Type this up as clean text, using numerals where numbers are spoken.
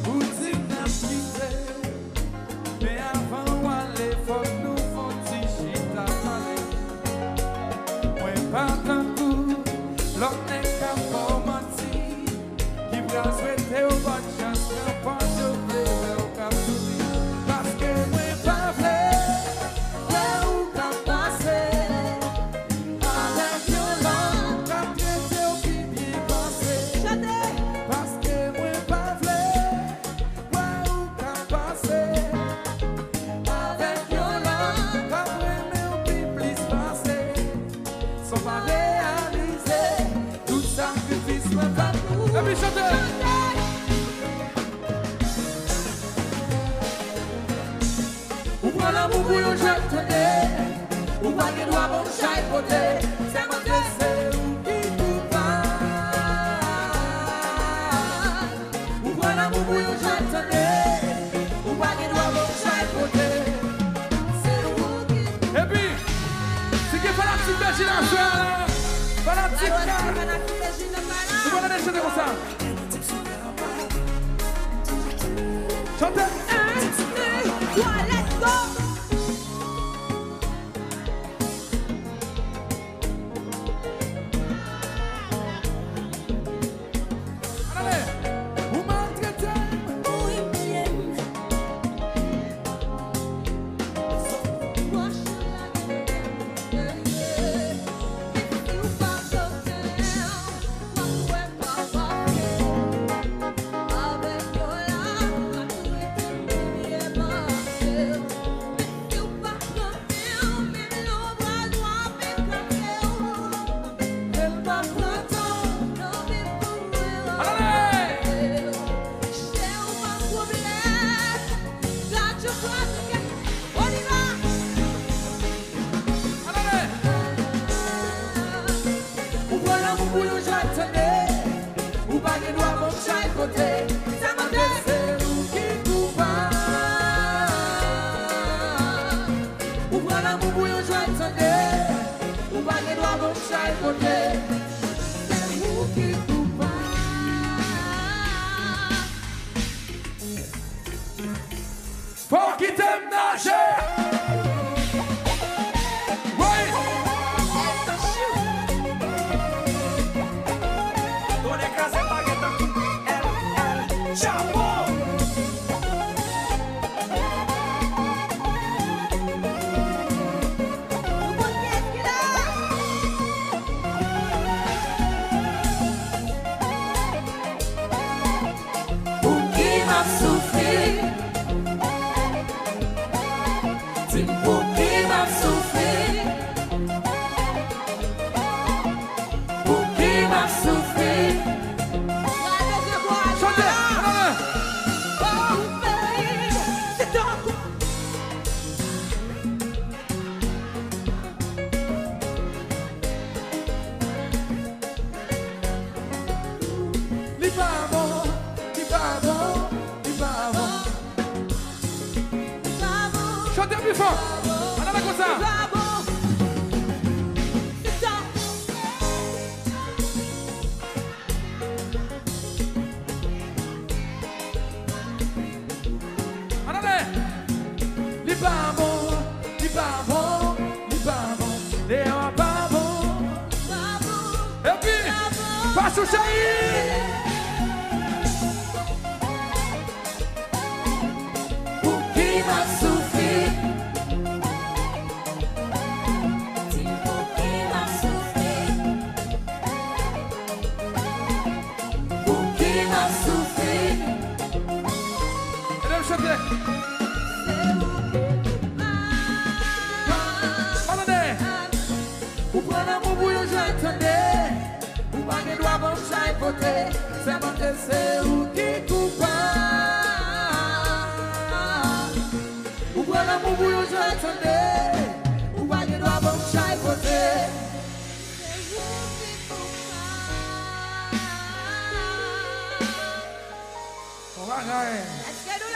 ou dire n'a quitté. Mais avant d'aller, faut que nous fassions chita parler. Moi pas tant coup, l'homme n'est qu'un bon menti, qui va souhaiter au bonne chance, qu'un pas de plaisir au cap d'oubli. Parce que moi pas vrai, là où qu'a passé, avec violence, qu'a traité au qui bien pensé. Parce que moi pas vrai, là où qu'a passé, avec violence, qu'a vraiment au qui plus passé. Sans pas réaliser tout sacrifice me va pour. La vie chanteur. Ou prend l'amour pour yon jeu tenez, ou pas qu'il doit bon chaque côté. C'est mon Dieu, c'est où qui tout parle. Ou prend l'amour pour yon jeu tenez, ou pas qu'il doit bon chaque côté. C'est où qui tout parle. Et puis, c'est qu'il faut la petite imagination là. Faut la petite carte. Vous pouvez aller chanter comme ça. Chantez. 1, 2, 3, let's go! Allez, vous m'entretez. Oui, bien. Moi, je suis là, yeah. If you fall so down, moi, ouais, papa. Avec your love, I do it to me, yeah, myself. If you fall so down, me love, I want me come down. Elle m'a planté. Love it for real. Allez. C'est un problème. Got your cross again. On y va. Allez. Ou prend l'amour pour yon jeu tenez, ou pas qu'il doit bon chaque côté. C'est mon Dieu, c'est où qui tout parle. Ou prend l'amour pour yon jeu tenez, ou pas qu'il doit bon chaque côté. C'est où qui tout parle. Faut qu'il t'aime nager. Oui. On écrase baguette, chapeau. Pour qui m'a souffert. Dis-moi pour qui m'a souffert. Pour qui m'a souffert. Chantez. Allez. Li pas bon, li pas bon, li pas bon. Chantez plus fort. Allez comme ça. Allez. Li pas bon, li pas bon, li pas bon. Les pas bon. Et puis, pas sous pour qui m'a souffert. Pour qui m'a souffert. Et là, chantez. Allez. Ou prend l'amour pour yon jeu tenez, ou pas qu'il doit bon chaque côté. C'est mon Dieu, c'est où qui tout parle. Ou prend l'amour pour yon jeu tenez, ou pas qu'il doit bon chaque côté. On va gagner. Let's get it